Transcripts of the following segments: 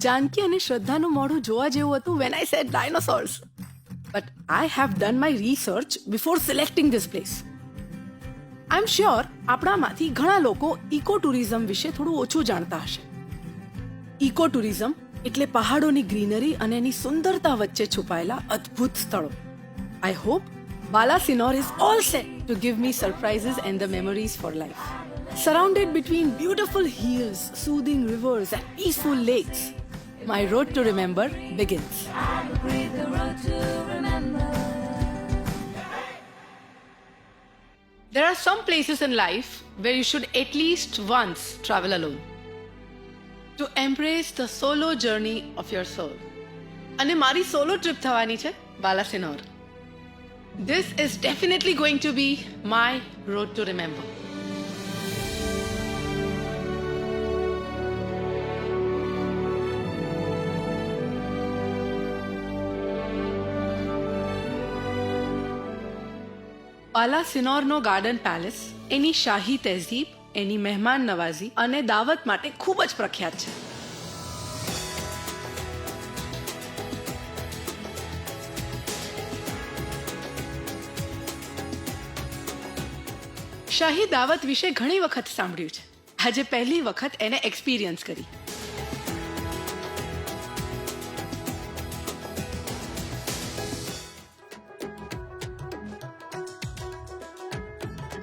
જાનકી અને શ્રદ્ધાનું મોઢું જોવા જેવું હતું when I said dinosaurs. But I have done my research before selecting this place. I'm sure આપણામાંથી ઘણા લોકો ઇકો ટુરિઝમ વિશે થોડું ઓછું જાણતા હશે. ઇકો ટુરિઝમ એટલે પહાડોની ગ્રીનરી અને એની સુંદરતા વચ્ચે છુપાયેલા અદ્ભુત સ્થળો. I hope Balasinore is all set to give me surprises and the memories for life. Surrounded between beautiful hills, soothing rivers and peaceful lakes, my road to remember begins. There are some places in life where you should at least once travel alone to embrace the solo journey of your soul. અને મારી solo trip થવાની છે Balasinore. This is definitely going to be my road to remember. બાલાસિનોરનો garden palace એની શાહી તહેઝીબ, એની મહેમાન નવાઝી અને દાવત માટે ખૂબ જ પ્રખ્યાત છે. શાહી દાવત વિશે ઘણી વખત સાંભળ્યું છે. આજે પહેલી વખત એને એક્સપિરિયન્સ કરી.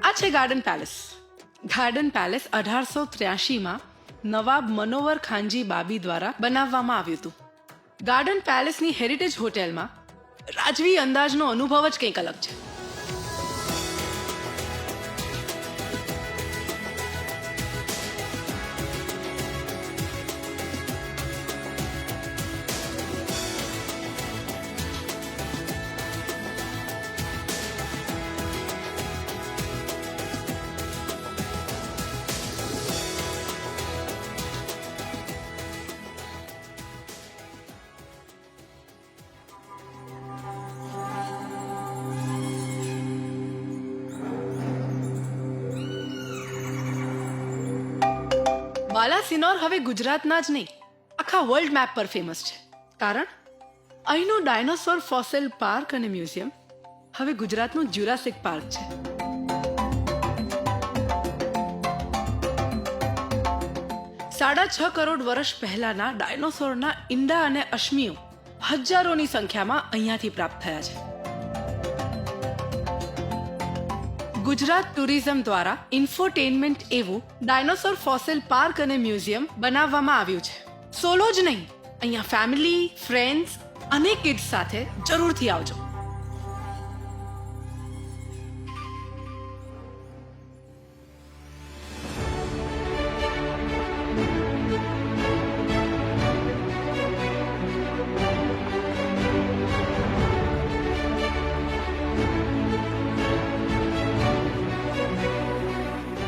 આ છે ગાર્ડન પેલેસ. ગાર્ડન પેલેસ 1883માં નવાબ મનોવર ખાનજી બાબી દ્વારા બનાવવામાં આવ્યું હતું. ગાર્ડન પેલેસની હેરિટેજ હોટેલમાં રાજવી અંદાજનો અનુભવ જ કંઈક અલગ છે. બાલાસિનોર હવે ગુજરાતના જ નહીં, આખા વર્લ્ડ મેપ પર ફેમસ છે. કારણ અહીંનું ડાયનોસોર ફોસિલ પાર્ક અને મ્યુઝિયમ હવે ગુજરાતનું જ્યુરાસિક પાર્ક છે. $6.5 કરોડ વર્ષ પહેલાના ડાયનોસોરના ઈંડા અને અશ્મિઓ હજારોની સંખ્યામાં અહીંયાથી પ્રાપ્ત થયા છે. ગુજરાત ટુરિઝમ દ્વારા ઇન્ફોટેનમેન્ટ એવું ડાયનોસોર ફોસિલ પાર્ક અને મ્યુઝિયમ બનાવવામાં આવ્યું છે. સોલો જ નહીં, અહીંયા ફેમિલી, ફ્રેન્ડ્સ અને કિડ્સ સાથે જરૂરથી આવજો.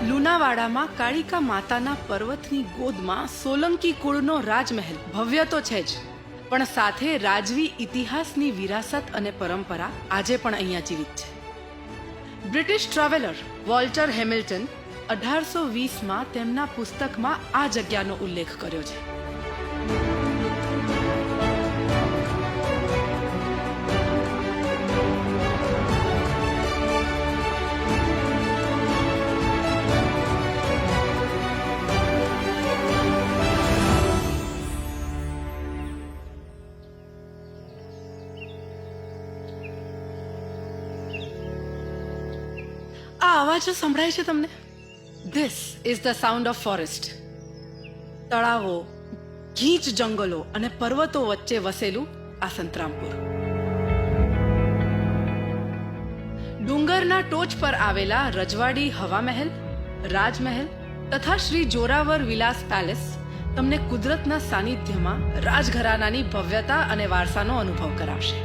લુણાવાડામાં કાળિકા માતાના પર્વતની ગોદમાં સોલંકી કુળનો રાજમહેલ ભવ્ય તો છે જ, પણ સાથે રાજવી ઇતિહાસની વિરાસત અને પરંપરા આજે પણ અહીંયા જીવિત છે. બ્રિટિશ ટ્રાવેલર વોલ્ટર હેમિલ્ટન 1820માં તેમના પુસ્તકમાં આ જગ્યાનો ઉલ્લેખ કર્યો છે. આ અવાજ સંભળાય છે તમને? This is the sound of forest. તળાવો, ગીચ જંગલો અને પર્વતો વચ્ચે વસેલું આ સંતરામપુર. ડુંગરના ટોચ પર આવેલા રજવાડી હવા મહેલ, રાજમહેલ તથા શ્રી જોરાવર વિલાસ પેલેસ તમને કુદરતના સાનિધ્યમાં રાજઘરાનાની ભવ્યતા અને વારસાનો અનુભવ કરાવશે.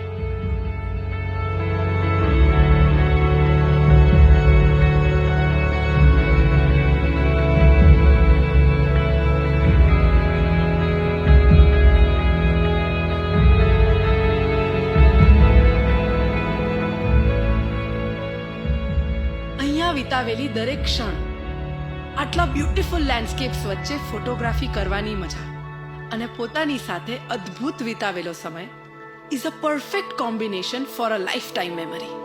વિતાવેલી દરેક ક્ષણ, આટલા બ્યુટીફુલ લેન્ડસ્કેપ્સ વચ્ચે ફોટોગ્રાફી કરવાની મજા અને પોતાની સાથે અદ્ભુત વિતાવેલો સમય is a perfect combination for a lifetime memory.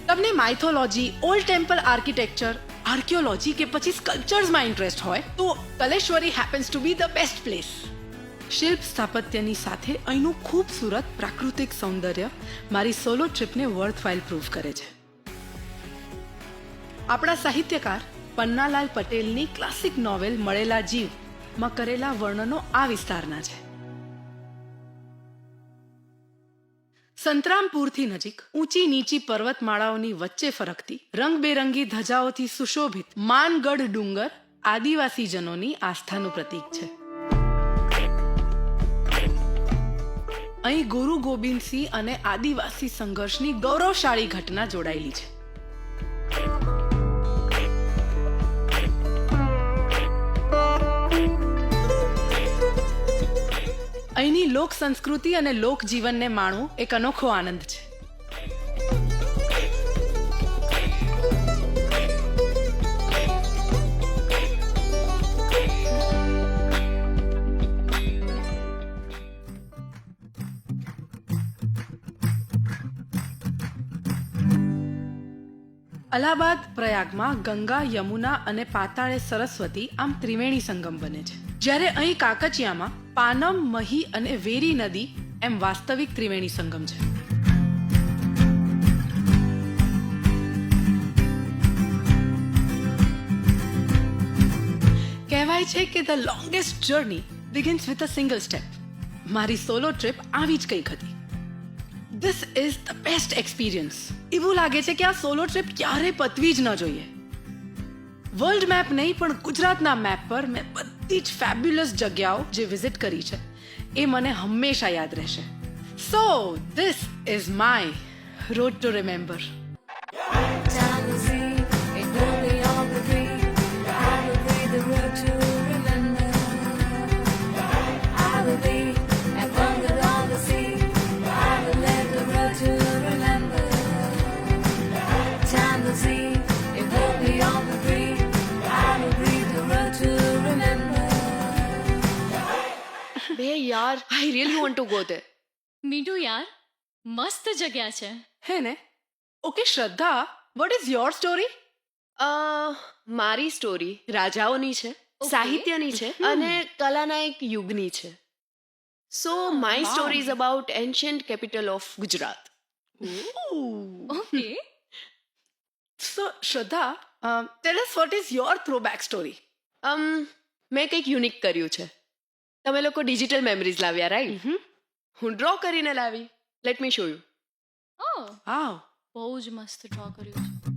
તમને mythology, old temple architecture, archaeology કે પછી સ્કલ્પચર્સમાં ઇન્ટરેસ્ટ હોય તો Kaleshwari happens to be the best place. શિલ્પ સ્થાપત્યની સાથે અહીંનું ખૂબસૂરત પ્રાકૃતિક સૌંદર્ય મારી સોલો ટ્રીપને વર્થવાઇલ પ્રૂવ કરે છે. આપણા સાહિત્યકાર પન્નાલાલ પટેલની ક્લાસિક નોવેલ મળેલા જીવમાં કરેલા વર્ણનો આ વિસ્તારના છે. સંતરામપુરથી નજીક ઊંચી નીચી પર્વતમાળાઓની વચ્ચે ફરકતી રંગબેરંગી ધજાઓથી સુશોભિત માનગઢ ડુંગર આદિવાસીજનોની આસ્થાનું પ્રતીક છે. અહીં ગુરુ ગોબિંદસિંહ અને આદિવાસી સંઘર્ષની ગૌરવશાળી ઘટના જોડાયેલી છે. અહીંની લોક સંસ્કૃતિ અને લોક જીવનને માણવું એક અનોખો આનંદ છે. અલ્હાબાદ પ્રયાગમાં ગંગા, યમુના અને પાતાળે સરસ્વતી આમ ત્રિવેણી સંગમ બને છે. જ્યારે અહીં કાકચિયામાં પાનમ, મહી અને વેરી નદી એમ વાસ્તવિક ત્રિવેણી સંગમ છે. કહેવાય છે કે the longest journey begins with a single step. મારી સોલો ટ્રીપ આવી જ કંઈક હતી. This is the best experience. એવું લાગે છે કે આ સોલો ટ્રીપ ક્યારે પતવી જ ન જોઈએ. વર્લ્ડ મેપ નહીં પણ ગુજરાતના મેપ પર મેં બધી જ ફેબ્યુલસ જગ્યાઓ જે વિઝિટ કરી છે એ મને હંમેશા યાદ રહેશે. So this is my road to remember. બે યાર, I really want to go there. મીઠું યાર, મસ્ત જગ્યા છે. હે ને? Okay Shraddha, what is your story? મારી સ્ટોરી રાજાઓની છે, સાહિત્યની છે અને કલાના એક યુગની છે. So my story is about ancient capital of Gujarat. Okay. So Shraddha, tell us what is your throwback story? મેં કંઈક યુનિક કર્યું છે. તમે લોકો ડિજિટલ મેમરીઝ લાવ્યા, રાઈટ? હું ડ્રો કરીને લાવી. Let me show you. Oh wow, બહુ જ મસ્ત ડ્રો કર્યું છે.